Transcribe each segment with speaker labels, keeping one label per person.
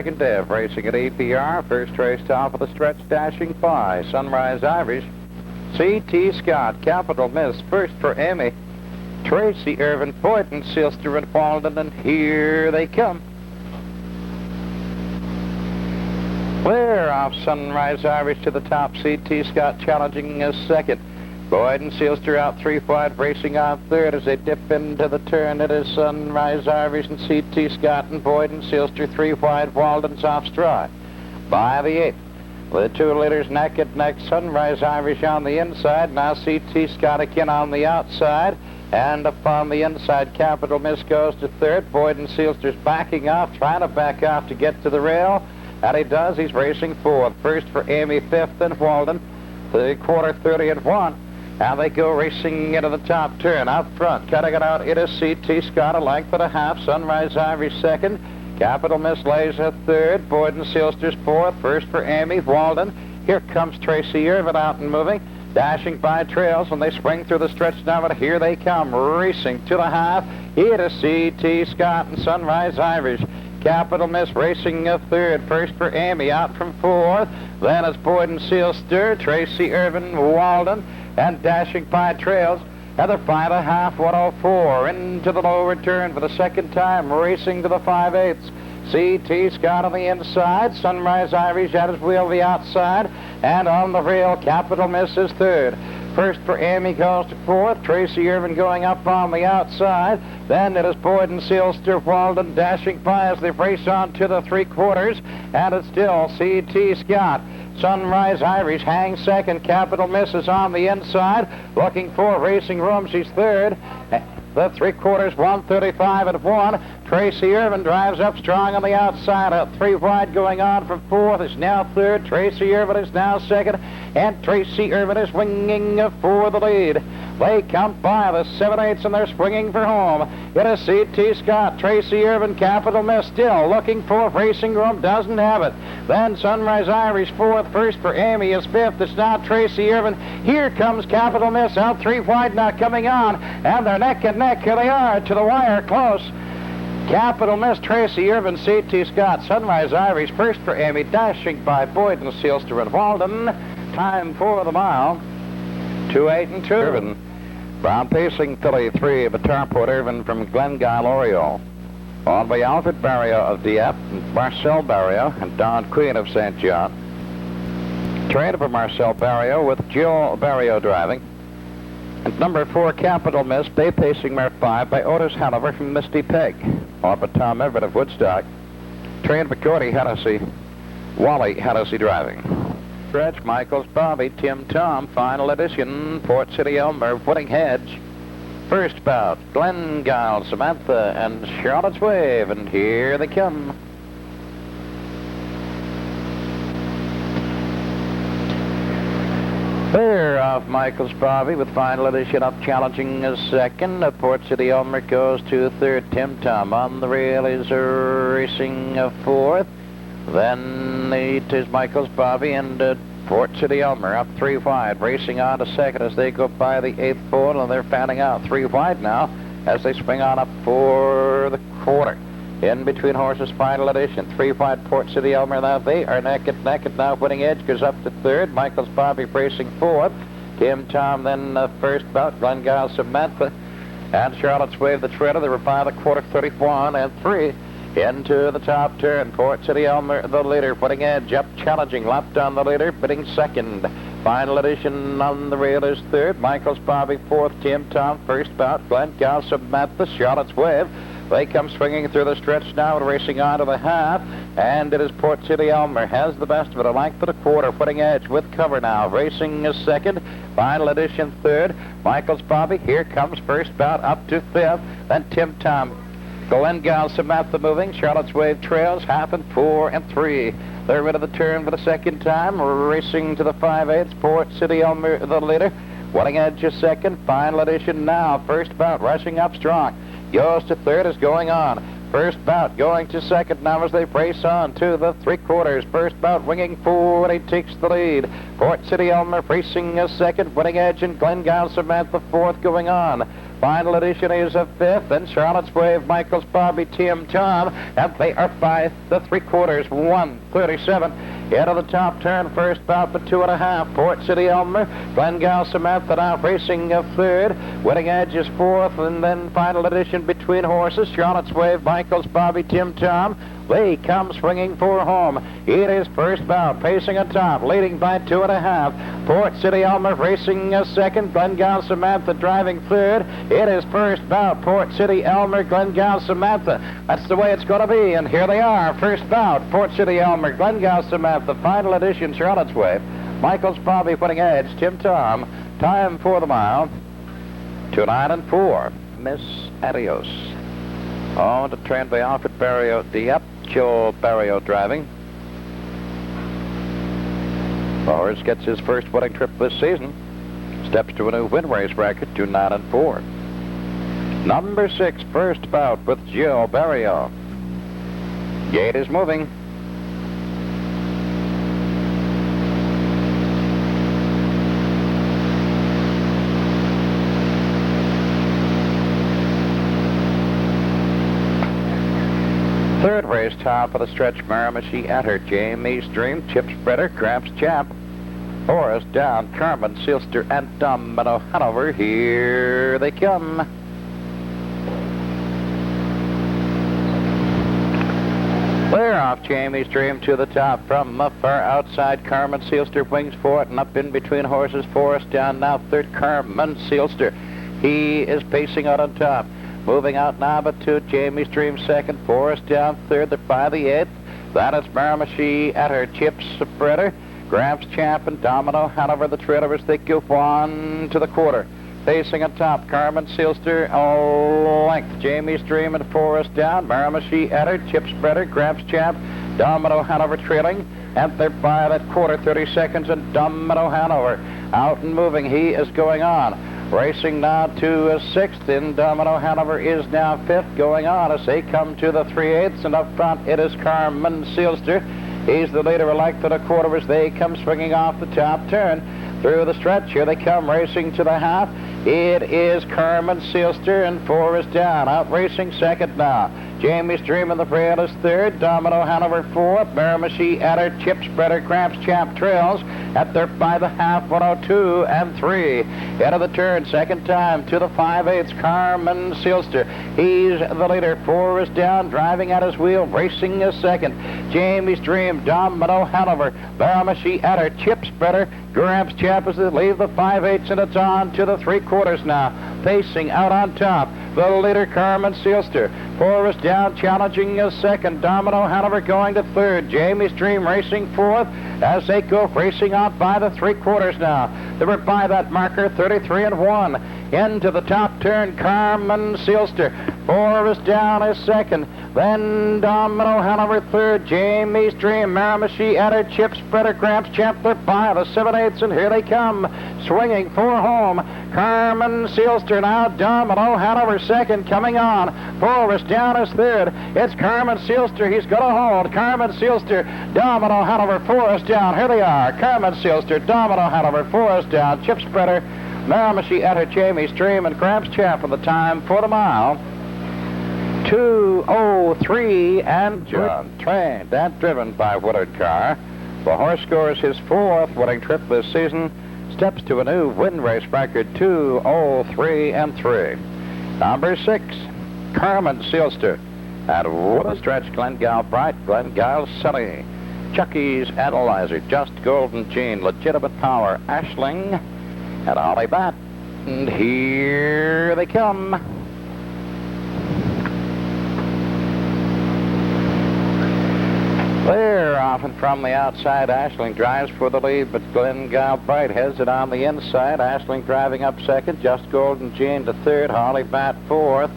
Speaker 1: Second Dev racing at APR. First race top of the stretch, dashing by Sunrise Irish. C.T. Scott, Capital Miss, first for Amy. Tracy Irvin, Boyden, Silster, and Walden, and here they come. Clear off Sunrise Irish to the top. C.T. Scott challenging as second. Boyden, Silster out 3 wide, racing on third as they dip into the turn. It is Sunrise Irish and C.T. Scott and Boyden, Silster 3 wide, Walden's off stride. By the 8th, the 2 leaders neck and neck. Sunrise Irish on the inside. Now C.T. Scott again on the outside. And up on the inside, Capital Miss goes to third. Boyden, Silster's backing off, trying to back off to get to the rail. And he does. He's racing fourth. First for Amy, fifth, and Walden. The quarter 30 and 1. And they go racing into the top turn. Out front, cutting it out, it is C.T. Scott, a length and a half. Sunrise Irish second. Capital Miss lays a third. Boyden, Silster's fourth. First for Amy, Walden. Here comes Tracy Irvin out and moving. Dashing by trails when they swing through the stretch now, but here they come, racing to the half. It is C.T. Scott and Sunrise Irish. Capital Miss racing a third. First for Amy, out from fourth. Then it's Boyden, Silster, Tracy Irvin, Walden, and dashing by trails. Another 5.5, 104 into the lower turn for the second time, racing to the 5/8. C.T. Scott on the inside, Sunrise Irish at his wheel the outside, and on the rail, Capital Miss is third. First for Amy goes to fourth. Tracy Irvin going up on the outside. Then it is Boyden, Silster, Walden dashing by as they race on to the 3/4, and it's still C.T. Scott. Sunrise Irish hangs second. Capital Miss is on the inside, looking for racing room. She's third. The 3/4, 135 and 1. Tracy Irvin drives up strong on the outside. Out 3 wide going on from fourth. Is now third. Tracy Irvin is now second. And Tracy Irvin is swinging for the lead. They come by the 7/8 and they're swinging for home. It is C.T. Scott, Tracy Irvin, Capital Miss still looking for racing room. Doesn't have it. Then Sunrise Irish fourth. First for Amy is fifth. It's now Tracy Irvin. Here comes Capital Miss out 3 wide now coming on. And they're neck and neck. Here they are to the wire close. Capital Miss, Tracy Irvin, C.T. Scott, Sunrise Irish, first for Amy, dashing by Boyden, Silster, and Walden. Time for the mile, 2:08 and 2. Irvin. Brown pacing filly 3, Batarport Irvin from Glengyle Oriole. On by Alfred Barrio of Dieppe, and Marcel Barrio, and Don Queen of St. John. Trained for Marcel Barrio with Jill Barrio driving. And number 4, Capital Miss, day pacing mare 5 by Otis Hanover from Misty Peg. On by Tom Everett of Woodstock. Trained by Gordy Hennessy, Wally Hennessy driving. Stretch, Michaels, Bobby, Tim Tom, final edition, Port City Elmer, Wooding Hedge. First bout, Glengyle, Samantha, and Charlotte's Wave, and here they come. There off Michaels Bobby with final edition up challenging a second. Port City Elmer goes to third. Tim Tom on the rail is racing a fourth. Then it is Michaels Bobby and Port City Elmer up 3 wide, racing on to second as they go by the 8th pole, and they're fanning out 3 wide now as they swing on up for the quarter. In between horses, final edition, 3 wide Port City Elmer. Now they are neck and neck, and now Winning Edge goes up to third. Michaels Bobby racing fourth. Tim Tom then first bout, Glengyle, Samantha, and Charlotte's Wave the treader. They were by the quarter 31 and 3. Into the top turn, Port City Elmer, the leader, Winning Edge up challenging, lapped on the leader, bidding second. Final edition on the rail is third. Michaels Bobby fourth. Tim Tom first bout. Glengyle, Samantha, Charlotte's Wave. They come swinging through the stretch now and racing on to the half. And it is Port City Elmer has the best of it, a length and a quarter. Winning Edge with cover now, racing is second. Final edition third. Michaels Bobby, here comes first bout up to fifth. Then Tim Tom. Glengyle, Samantha moving. Charlotte's Wave trails, half and 4 and 3. They're rid of the turn for the second time, racing to the 5/8. Port City Elmer, the leader. Winning Edge is second. Final edition now. First bout, rushing up strong. Goes to third, is going on. First bout going to second now as they race on to the 3/4. First bout winging forward, he takes the lead. Port City Elmer racing a second. Winning Edge and Glengyle, Samantha fourth going on. Final edition is a fifth. Then Charlotte's Wave, Michael's Bobby, Tim Tom. And they are by the 3/4, 1:37. Into the top turn, first bout for 2.5. Port City Elmer, Glengale Samantha now racing a third. Winning Edge is fourth, and then final edition between horses. Charlotte's Wave, Michael's Bobby, Tim Tom. They come swinging for home. It is first bout, pacing atop, leading by 2.5. Port City Elmer racing a second. Glengale Samantha driving third. It is first bout, Port City Elmer, Glengale Samantha. That's the way it's going to be, and here they are. First bout, Port City Elmer, Glengale Samantha. Final edition, Charlotte's Wave. Michael's Bobby, Winning Edge, Tim Tom. Time for the mile, 2:09.4. Miss Adios. On to trained by Alfred Barrio, Joel Barrio driving. Forrest gets his first winning trip this season. Steps to a new win race bracket, 2:09.4. Number 6, first bout with Joel Barrio. Gate is moving. Third race, top of the stretch, Miramichi Enter, Jamie's Dream, Chip Spreader, Gramps Champ, Forrest Down, Carmen Seelster, and Domino Hanover. Here they come. Clear off Jamie's Dream to the top from the far outside. Carmen Seelster wings for it, and up in between horses. Forrest Down now third, Carmen Seelster. He is pacing out on top. Moving out now but two, Jamie's Dream second, Forrest Down third, they're by the 8th. That is Miramichi at her, Chip Spreader, Gramps Champ, and Domino Hanover, the trailer as they go 1 to the quarter. Pacing on top, Carmen Seelster, all length, Jamie's Dream and Forrest Down, Miramichi at her, Chip Spreader, Gramps Champ, Domino Hanover trailing, and they're by that quarter, 30 seconds, and Domino Hanover out and moving, he is going on. Racing now to a 6th, in Domino Hanover is now 5th, going on as they come to the 3/8, and up front it is Carmen Seelster. He's the leader, like to the quarter as they come swinging off the top turn. Through the stretch, here they come racing to the half. It is Carmen Seelster and Forrest Down, out racing second now. Jamie's Dream in the trail is third, Domino Hanover fourth, Miramichi at her, Chip Spreader, Gramps Champ trails at their by the half, 102 and 3. Head of the turn, second time to the 5/8, Carmen Seelster. He's the leader, Forrest Down, driving at his wheel, racing a second. Jamie's Dream, Domino Hanover, Miramichi at her, Chip Spreader, Gramps Champ as they leave the 5/8, and it's on to the 3/4 now. Pacing out on top, the leader, Carmen Seelster. Forrest Down challenging a second. Domino Hanover going to third. Jamie's Dream racing fourth as they go racing out by the 3/4 now. They were by that marker, 33 and 1. Into the top turn, Carmen Seelster. Forrest Down is second. Then Domino Hanover third. Jamie's Dream, Miramichi at her, Chip Spreader, Gramps Champ. They're by the 7/8, and here they come, swinging for home. Carmen Seelster now, Domino Hanover second, coming on. Forrest Down is third. It's Carmen Seelster. He's going to hold. Carmen Seelster, Domino Hanover, Forrest Down. Here they are. Carmen Seelster, Domino Hanover, Forrest Down, Chip Spreader, Miramichi at her, Jamie's Dream, and Gramps Champ for the time for the mile, 2:03 and John, trained and driven by Woodard Carr. The horse scores his 4th winning trip this season, steps to a new win race record, 2:03 and 3. Number 6, Carmen Seelster. And what a stretch, Glengale Bright, Glengale Sunny, Chucky's Analyzer, Just Golden Gene, Legitimate Power, Ashling, and Ollie Bat. And here they come. Clear off and from the outside. Ashling drives for the lead, but Glengale Bright has it on the inside. Ashling driving up second. Just Golden Gene to third. Holly Bat fourth.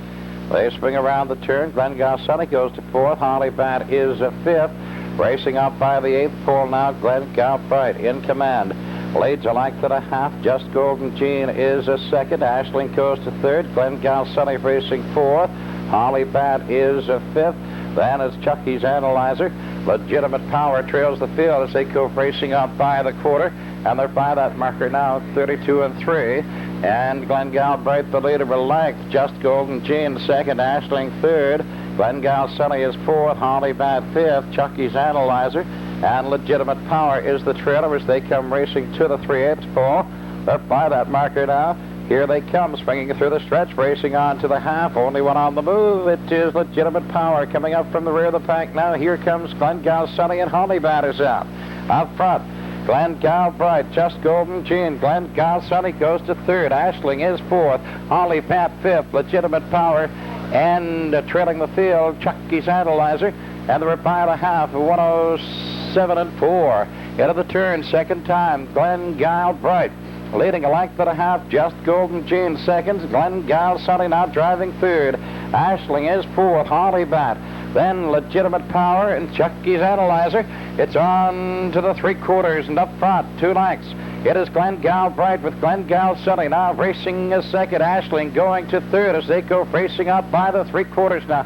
Speaker 1: They swing around the turn. Glengale Sunny goes to fourth. Holly Bat is a 5th. Racing up by the 8th pole now. Glengale Bright in command. Leads are like to the half. Just Golden Gene is a second. Ashling goes to third. Glengale Sunny racing fourth. Holly Bat is a 5th. Then is Chucky's Analyzer. Legitimate Power trails the field as they go racing up by the quarter, and they're by that marker now, 32-3. And Glen Galbraith, the leader with length. Just Golden Gene second, Ashling third. Glen Gal Sunny is fourth, Holly Bat fifth, Chucky's Analyzer, and Legitimate Power is the trailer as they come racing to the 3/8 pole. They're by that marker now. Here they come, swinging through the stretch, racing on to the half. Only one on the move. It is Legitimate Power coming up from the rear of the pack now. Here comes Glen Gal Sunny, and Holly Bat is out. Up front, Glen Galbraith, Just Golden Gene. Glen Gal Sunny goes to third. Ashling is fourth. Holly Bat fifth. Legitimate Power, and trailing the field, Chucky's Analyzer. And they're by the half, 107-4. Into the turn, second time, Glen Galbraith. Leading a length and a half, Just Golden Gene seconds. Glen Gal Sunny now driving third. Ashling is fourth. Holly Bat. Then Legitimate Power and Chucky's Analyzer. It's on to the 3/4 and up front, 2 lengths. It is Glen Galbraith with Glen Gal Sunny now racing a second. Ashling going to third as they go racing out by the 3/4 now.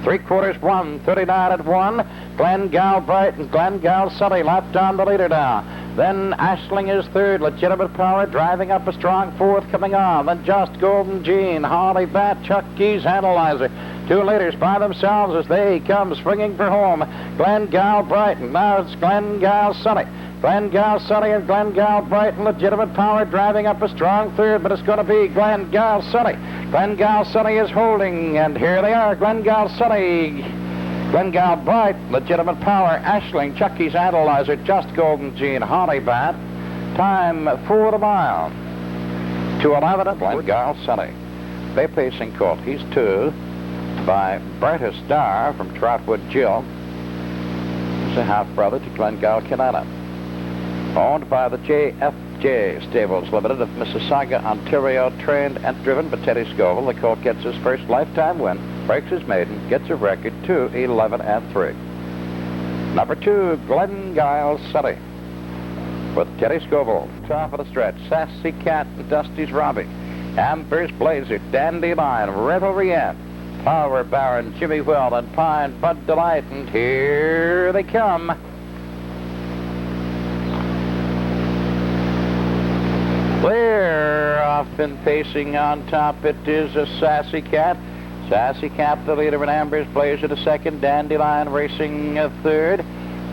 Speaker 1: 3/4 won, 39-1. Glen Galbraith and Glen Gal Sunny lapped on the leader now. Then Ashling is third. Legitimate Power driving up a strong fourth coming on. Then Just Golden Gene, Holly Bat, Chucky's Analyzer. 2 leaders by themselves as they come swinging for home. Glen Galbraith, and now it's Glen Gal Sunny. Glen Gal Sunny and Glen Galbraith and Legitimate Power driving up a strong third, but it's going to be Glen Gal Sunny. Glen Gal Sunny is holding, and here they are, Glen Gal Sunny, Glen Galbraith, Legitimate Power, Ashling, Chucky's Analyzer, Just Golden Gene, Holly Bat. Time for the mile. 2:11 at Glen Gal Sunny. Bay Pacing Colt, he's 2 by Brightest Star from Trotwood Jill. He's a half-brother to Glen Gal Canada. Owned by the JFJ Stables Limited of Mississauga, Ontario, trained and driven by Teddy Scoville. The colt gets his first lifetime win, breaks his maiden, gets a record 2:11-3. Number 2, Glen Gal Sunny with Teddy Scoville. Top of the stretch, Sassy Cat and Dusty's Robbie. Amber's Blazer, Dandelion, Revelry Inn, Power Baron, Jimmy Will, and Pine Bud Delight. And here they come. They're off and pacing on top. It is a Sassy Cat. Sassy Cat, the leader, in Amber's Blazer to second. Dandelion racing a third.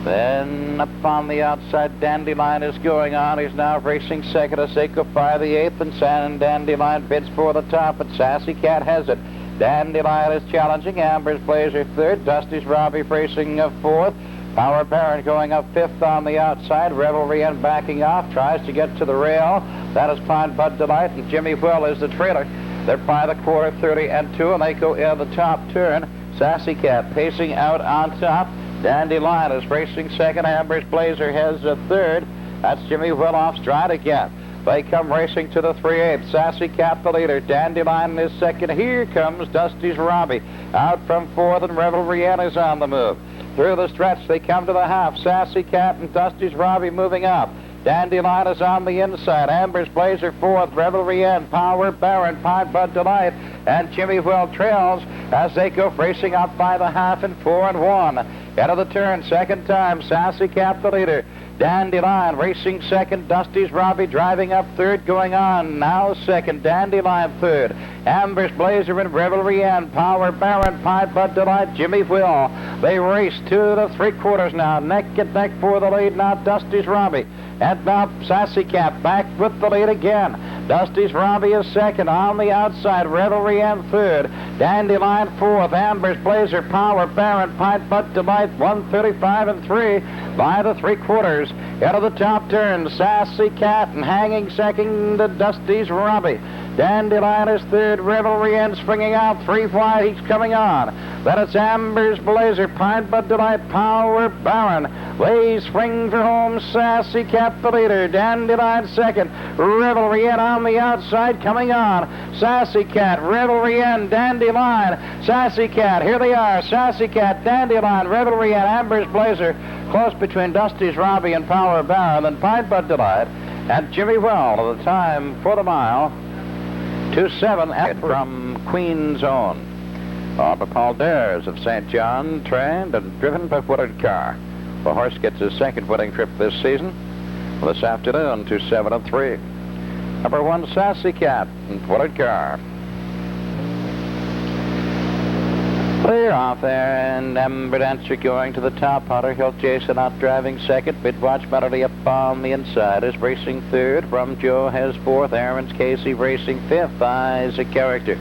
Speaker 1: Then up on the outside, Dandelion is going on. He's now racing second. Aseko by the 8th, and Dandelion bids for the top, but Sassy Cat has it. Dandelion is challenging. Amber's Blazer third. Dusty's Robbie racing a fourth. Power Baron going up 5th on the outside. Revelry Inn backing off, tries to get to the rail. That is Pine Bud Delight, and Jimmy Will is the trailer. They're by the quarter, 30-2, and they go in the top turn. Sassy Cat pacing out on top. Dandelion is racing second. Amber's Blazer has a third. That's Jimmy Will off stride again. They come racing to the 3/8. Sassy Cat, the leader. Dandelion is second. Here comes Dusty's Robbie. Out from 4th, and Revelry Inn is on the move. Through the stretch, they come to the half. Sassy Cat and Dusty's Robbie moving up. Dandelion is on the inside. Amber's Blazer 4th. Revelry Inn, Power Baron, Pine Bud Delight, and Jimmy Will trails as they go racing up by the half in 4-1. Out of the turn, second time. Sassy Cat, the leader. Dandelion racing second. Dusty's Robbie driving up third, going on. Now second. Dandelion third. Amber's Blazer and Revelry Inn. Power Baron, Pine Bud Delight, Jimmy Will. They race to the 3/4 now. Neck and neck for the lead. Now Dusty's Robbie. And now Sassy Cat back with the lead again. Dusty's Robbie is second. On the outside, Revelry Inn third. Dandelion fourth. Amber's Blazer, Power Baron, Pine Bud Delight, 135-3 by the 3/4. Out of the top turn, Sassy Cat, and hanging second to Dusty's Robbie. Dandelion is third. Revelry Inn springing out 3 wide. He's coming on. Then it's Amber's Blazer, Pine Bud Delight, Power Baron. They spring for home. Sassy Cat, the leader. Dandelion second. Revelry Inn on the outside coming on. Sassy Cat, Revelry Inn, Dandelion, Sassy Cat. Here they are. Sassy Cat, Dandelion, Revelry Inn, Amber's Blazer. Close between Dusty's Robbie and Power Baron. Then Pine Bud Delight and Jimmy Will. The time for the mile. 2:07 from Queen's Own. Arbor Paul Dares of St. John, trained and driven by Woodard Carr. The horse gets his second winning trip this season. This afternoon to 7 and 3. Number 1, Sassy Cat and Woodard Carr. Clear off there, and Ember Dancer going to the top. Otter Hill Jason out driving second. Midwatch Melody up on the inside is racing third. Rum Joe has fourth. Aaron's Casey racing fifth. Isaac Character,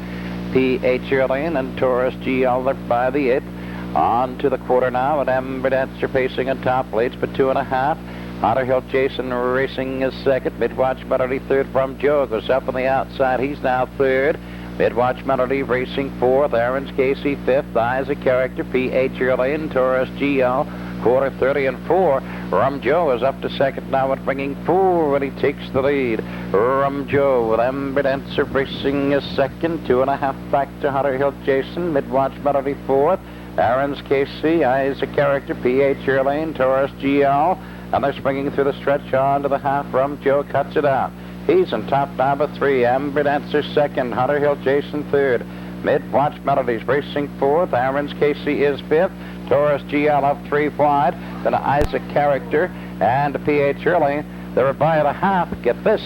Speaker 1: P.H. Erlane, and Taurus GL by the eighth. On to the quarter now, and Ember Dancer pacing on top. Leads by 2.5. Otter Hill Jason racing is second. Midwatch Melody third. Rum Joe goes up on the outside. He's now third. Midwatch Melody racing fourth. Aaron's Casey fifth. Isaac Character, P.H. Erlane, Taurus GL, quarter 30 and 4. Rum Joe is up to second now at bringing 4 when he takes the lead. Rum Joe with Ember Dancer racing is second. 2.5 back to Otter Hill Jason. Midwatch Melody fourth. Aaron's Casey, Isaac Character, P.H. Erlane, Taurus GL, and they're springing through the stretch on to the half. Rum Joe cuts it out. He's on top now by 3. Ember Dancer second. Otter Hill Jason third. Midwatch Melody's racing fourth. Aaron's Casey is fifth. Taurus GL up 3 wide. Then Isaac Character and P.H. Erlane. They're by the half. Get this,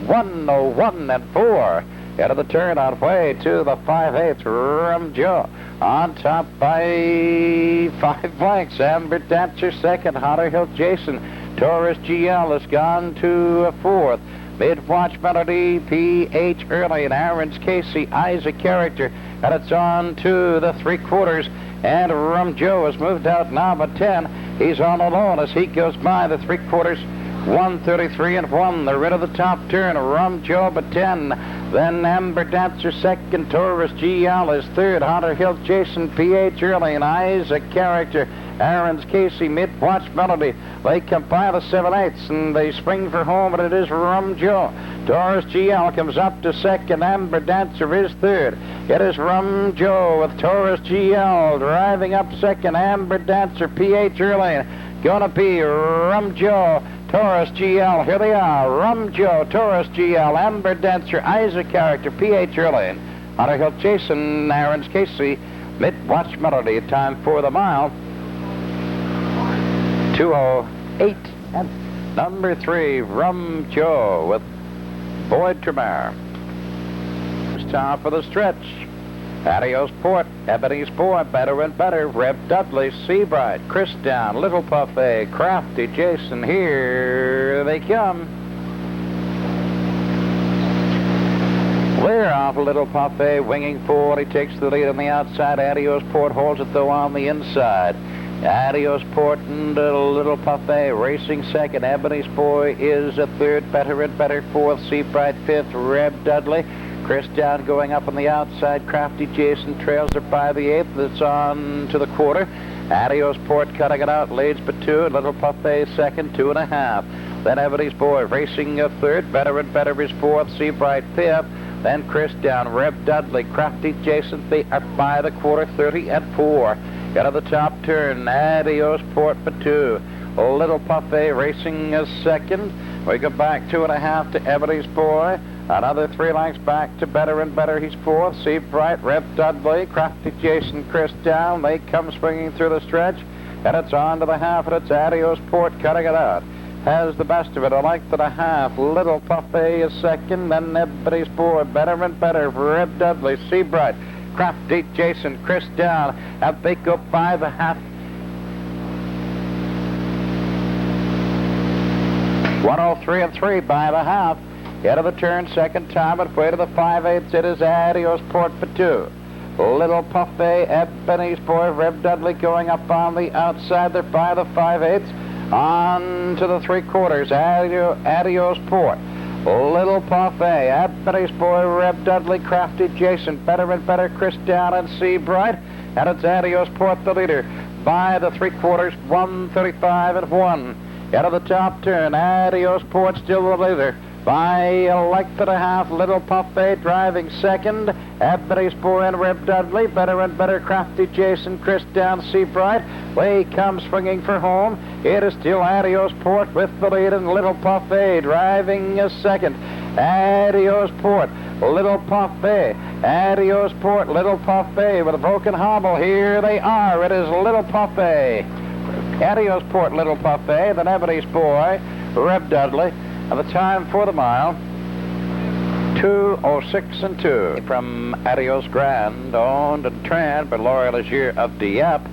Speaker 1: 101 and 4. Out of the turn on way to the 5/8. Rum Joe on top by 5 blanks. Ember Dancer second. Otter Hill Jason. Taurus GL has gone to 4th. Midwatch Melody, P.H. Erlane, Aaron's Casey, Isaac Character, and it's on to the 3/4. And Rum Joe has moved out now by 10. He's on alone as he goes by the 3/4. 133 and 1. They're rid of the top turn. Rum Joe by 10. Then Ember Dancer second. Taurus GL is third. Otter Hill Jason, P.H. Erlane, Isaac Character, Aaron's Casey, Midwatch Melody. They come by the 7/8 and they spring for home, but it is Rum Joe. Taurus GL comes up to second. Ember Dancer is third. It is Rum Joe with Taurus GL driving up second. Ember Dancer, P.H. Erlane. Gonna be Rum Joe, Taurus GL. Here they are. Rum Joe, Taurus GL, Ember Dancer, Isaac Character, P.H. Erlane, Otter Hill Jason, Aaron's Casey, Midwatch Melody. Time for the mile, 2:08. And number 3, Rum Joe with Boyd Tremere. It's time for the stretch. Adios Port, Ebony's Boy, Better and Better, Reb Dudley, Seabright, Chris Down, Little Puffet, Crafty Jason. Here they come. Clear off Little Puffet, winging forward. He takes the lead on the outside. Adios Port holds it though on the inside. Adios Port and Little Puffet racing second. Ebony's Boy is a third. Better and Better fourth. Seabright fifth. Reb Dudley. Chris Down going up on the outside. Crafty Jason trails her by the 8th. It's on to the quarter. Adios Port cutting it out. Leads by 2. Little Puffet second. 2.5. Then Ebony's Boy racing a third. Better and Better is fourth. Seabright fifth. Then Chris Down. Reb Dudley. Crafty Jason. They are by the quarter. 30 and 4. Out of the top turn. Adios Port for 2. Little Puffet racing a second. We go back 2.5 to Ebony's Boy. Another 3 lengths back to Better and Better. He's fourth. Seabright, Reb Dudley, Crafty Jason, Chris Down. They come swinging through the stretch. And it's on to the half, and it's Adios Port cutting it out. Has the best of it, a length and a half. Little Puffet is second. Then Ebony's Boy, Better and Better, Reb Dudley, Seabright, Crafty Jason, Chris Down. And they go by the half. 103 and 3 by the half. Head of the turn, second time, at way to the 5/8. It is Adios Port for 2. Little Puffet, Ebony's Boy, Reb Dudley going up on the outside. They're by the 5/8. On to the 3/4. Adios Port. Little Puffet, Ebony's Boy, Reb Dudley, Crafty Jason, Better and Better, Chris Down, and Seabright. And it's Adios Port, the leader, by the 3/4. 135 and 1. Out of the top turn, Adios Port still the leader. By a length and a half. Little Puffet driving second. Ebony's Boy and Reb Dudley. Better and Better, Crafty Jason, Chris Down, Seabright. Way comes swinging for home. It is still Adios Port with the lead, and Little Puffet driving a second. Adios Port. Little Puff Bay. Adios Port, Little Puff Bay with a broken hobble. Here they are. It is Little Puff Bay. Adios Port, Little Puff Bay, the Nebedee's boy, Reb Dudley, and the time for the mile, 2:06 and 2. From Adios Grand, owned and trained by Laura Legier of Dieppe.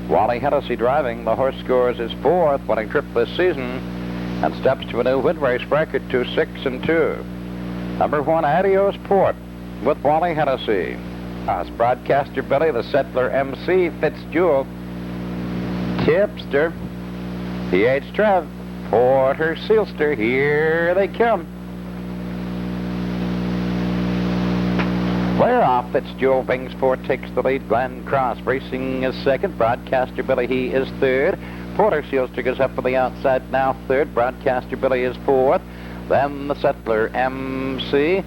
Speaker 1: Wally Hennessy driving. The horse scores his 4th winning trip this season and steps to a new win race record, 2:6 and 2. Number 1, Adios Port with Wally Hennessy. Broadcaster Billy, the Settler MC, Fitzjewel, Tipster, P.H. Trev, Porter Sealster. Here they come. Clear off. Fitzjewel, Bing Sport takes the lead. Glenn Cross racing is second. Broadcaster Billy, he is third. Porter Sealster goes up on the outside now, third. Broadcaster Billy is fourth. Then the Settler MC.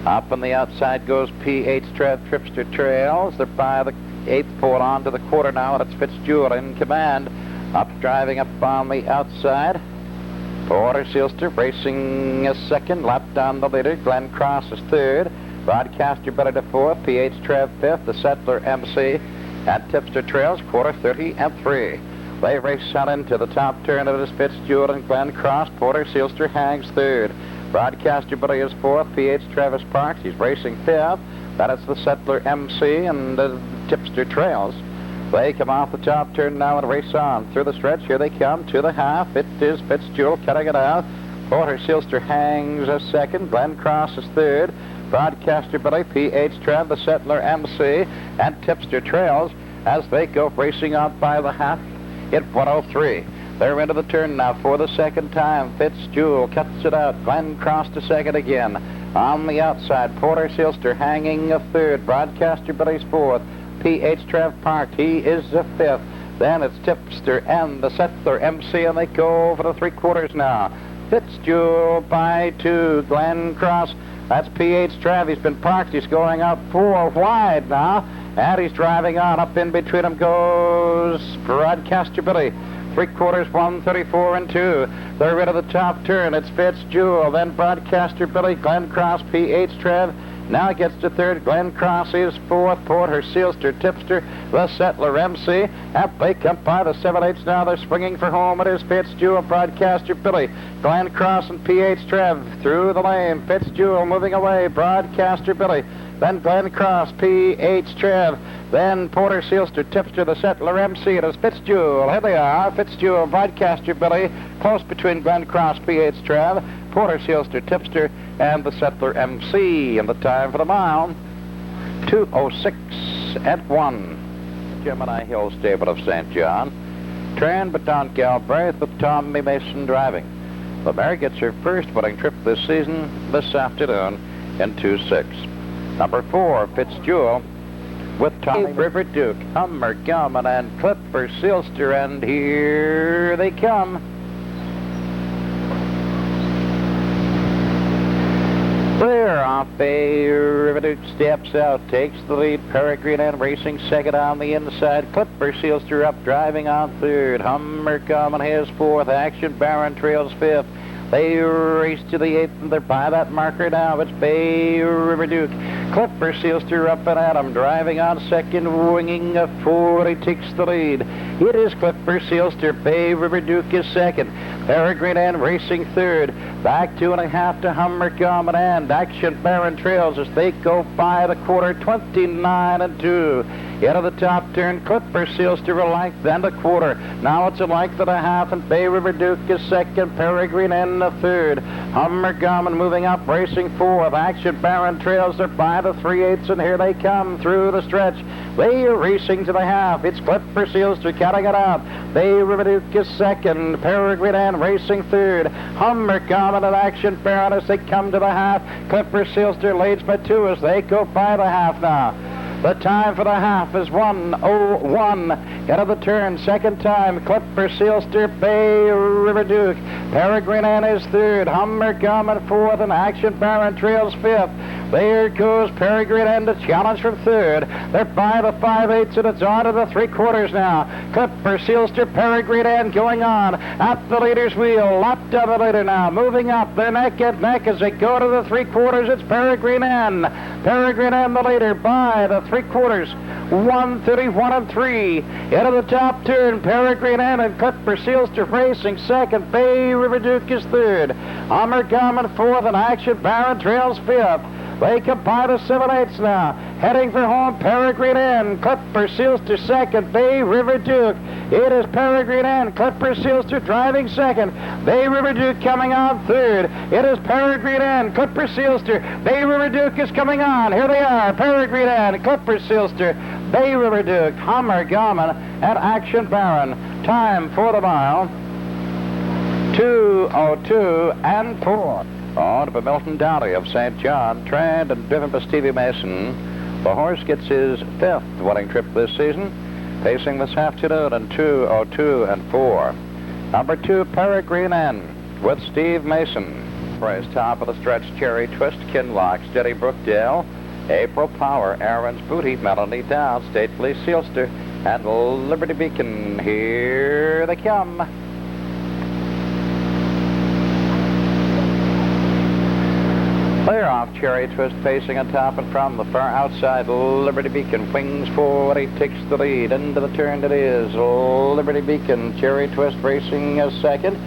Speaker 1: Up on the outside goes P.H. Trev. Tripster trails. They're by the 8th pole on to the quarter now, and it's Fitzjewel in command. Up driving up on the outside. Porter Sealster racing is second. Lap down the leader. Glenn Cross is third. Broadcaster Billy to 4th. P.H. Trev 5th. The Settler MC. And Tipster trails quarter 30 and 3. They race out into the top turn of it is Fitzjewel and Glenn Cross. Porter Sealster hangs third. Broadcaster Billy is 4th. P.H. Travis Parks, he's racing 5th. That is the Settler MC and the Tipster trails. They come off the top turn now and race on through the stretch. Here they come to the half. It is Fitzjewel cutting it out. Porter Sealster hangs a second. Glenn Cross is third. Broadcaster Billy, P.H. Trev, the Settler MC, and Tipster trails as they go racing out by the half. Hit 103. They're into the turn now for the second time. Fitzjewel cuts it out. Glenn Cross to second again. On the outside, Porter Sealster hanging a third. Broadcaster Billy's fourth. P.H. Trev Park, he is a fifth. Then it's Tipster and the Settler MC, and they go over the 3/4 now. Fitzjewel by 2. Glenn Cross, that's P.H. Trev. He's been parked. He's going out 4 wide now. And he's driving on. Up in between them goes Broadcaster Billy. 3/4, 134 and 2. They're into the top turn. It's Fitzjewel. Then Broadcaster Billy, Glenn Cross, P.H. Trev. Now gets to third. Glenn Cross is fourth. Porter Sealster, Tipster, the Settler MC. And they come by the 7/8 now. They're swinging for home. It is Fitzjewel, Broadcaster Billy, Glenn Cross, and P.H. Trev through the lane. Fitzjewel moving away. Broadcaster Billy. Then Glenn Cross, P.H. Trev. Then Porter Sealster, Tipster, the Settler MC. It is Fitzjewel. Here they are. Fitzjewel, Broadcaster Billy, close between Glenn Cross, P.H. Trev, Porter Sealster, Tipster, and the Settler MC. And the time for the mile, 2:06 and 1. Gemini Hill Stable of St. John. Trained by Don Galbraith with Tommy Mason driving. The mare gets her first winning trip this season this afternoon in 2:6. Number 4, Fitzjewel, with Tommy River Duke, Hummer, Gummin, and Clipper Sealster, and here they come. Clear off. River Duke steps out, takes the lead. Peregrine and racing second on the inside. Clipper Sealster up, driving on third. Hummer, Gummin, his fourth. Action Baron trails fifth. They race to the 8th, and they're by that marker now. It's Bay River Duke. Clipper Sealster up and at him, driving on second, winging a 4. He takes the lead. It is Clipper Sealster. Bay River Duke is second. Peregrine and racing third. Back 2.5 to Hummer, Gummin, and Action Baron trails as they go by the quarter, 29 and 2. Into the top turn, Clipper Sealster a length and a quarter. Now it's a length and a half, and Bay River Duke is second. Peregrine in the third. Hummer, Gummin moving up, racing fourth. Action Baron trails are by the 3/8, and here they come through the stretch. They are racing to the half. It's Clipper Sealster cutting it out. Bay River Duke is second. Peregrine and racing third. Hummer, Gummin, and Action Baron as they come to the half. Clipper Sealster leads by 2 as they go by the half now. The time for the half is 1:01. Out of the turn, second time, Clipper Sealster, Bay River Duke. Peregrine Ann is third. Hummer, Gummin fourth, and Action Baron trails fifth. There goes Peregrine and the challenge from third. They're by the 5/8 and it's on to the 3/4 now. Clipper Sealster, Peregrine and going on at the leader's wheel. Lap to the leader now, moving up. They're neck and neck as they go to the 3/4. It's Peregrine and the leader by the 3/4. 1:31 3. Into the top turn, Peregrine and Clipper Sealster racing second. Bay River Duke is third. Hummer Garmin fourth and Action Baron trails fifth. They come by the 7/8 now. Heading for home, Peregrine and Clipper Sealster second. Bay River Duke. It is Peregrine and Clipper Sealster driving second. Bay River Duke coming on third. It is Peregrine and Clipper Sealster. Bay River Duke is coming on. Here they are, Peregrine and Clipper Sealster. Bay River Duke, Hummer Garmin, and Action Baron. Time for the mile, 2:02 and 4. On to Milton Downey of St. John, trained and driven by Stevie Mason. The horse gets his 5th winning trip this season, pacing this afternoon in 2:02 and 4. Number 2, Peregrine N with Steve Mason. Race top of the stretch, Cherry Twist, Kinlock, Steady Brookdale, April Power, Aaron's Booty, Melanie Down, Stately Sealster, and Liberty Beacon. Here they come. Clear off Cherry Twist, facing on top and from the far outside. Liberty Beacon wings forward, he takes the lead. Into the turn it is. Liberty Beacon, Cherry Twist racing as second.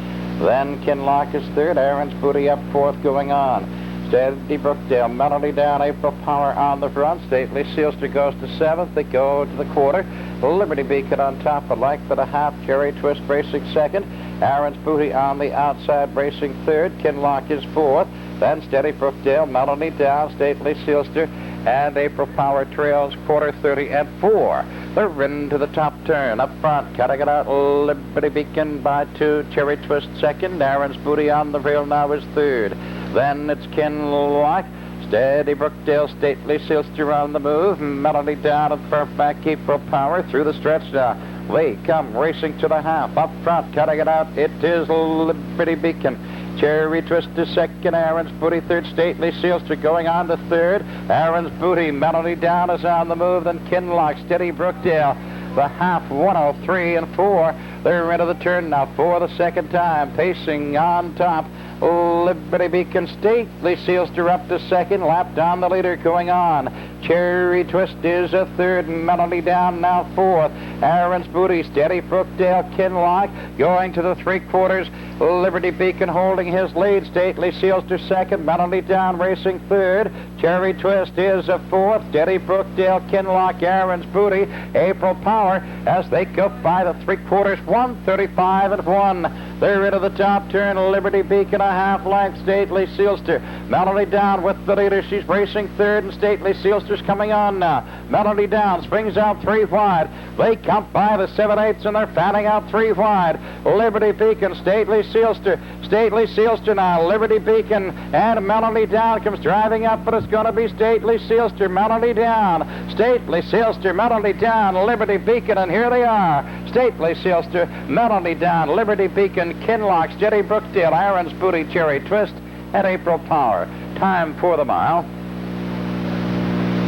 Speaker 1: Then Kinlock is third. Aaron's Booty up fourth going on. Steady Brookdale, Melody Down, April Power on the front. Stately Sealster goes to 7th. They go to the quarter. Liberty Beacon on top, a length and a half. Cherry Twist racing second. Aaron's Booty on the outside racing third. Kinlock is fourth. Then Steady Brookdale, Melody Down, Stately Sealster, and April Power trails quarter 30 and 4. They're into the top turn. Up front, cutting it out, Liberty Beacon by 2. Cherry Twist second. Aaron's Booty on the rail now is third. Then it's Kinlock, Steady Brookdale, Stately Sealster on the move. Melody Down and far back, April Power through the stretch now. They come racing to the half. Up front, cutting it out, it is Liberty Beacon. Cherry Twist is second, Aaron's Booty third, Stately Sealster going on to third. Aaron's Booty, Melody Down is on the move, then Kinlock, Steady Brookdale. The half, 1:03 and 4. They're into the turn now for the second time, pacing on top. Liberty Beacon, Stately Sealster up to second, lap down the leader going on. Cherry Twist is a third, Melody Down now fourth. Aaron's Booty, Steady Brookdale, Kinlock going to the 3/4. Liberty Beacon holding his lead. Stately Sealster second, Melody Down racing third. Cherry Twist is a fourth. Steady Brookdale, Kinlock, Aaron's Booty, April Power as they go by the 3/4. 1:35 and 1. They're into the top turn. Liberty Beacon a half length. Stately Sealster, Melody Down with the leader. She's racing third, and Stately Sealster's coming on now. Melody Down springs out 3 wide. They come by the 7/8 and they're fanning out 3 wide. Liberty Beacon, Stately Sealster now. Liberty Beacon and Melody Down comes driving up, but it's going to be Stately Sealster, Melody Down. Stately Sealster, Melody Down, Liberty Beacon, and here they are. Stately Sealster, Melody Down, Liberty Beacon, Kinlock, Steady Brookdale, Aaron's Booty, Cherry Twist, and April Power. Time for the mile,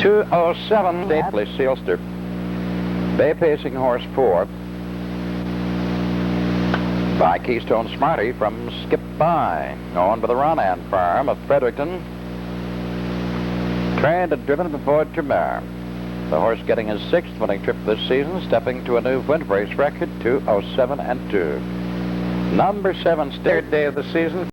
Speaker 1: 2:07. Stately Sealster, Bay Pacing horse 4 by Keystone Smarty from Skip By. On to the Ronan Farm of Fredericton, trained and driven by Boyd Tremere. The horse getting his 6th winning trip this season, stepping to a new wind race record, 2:07 and 2. Number 7, third day of the season.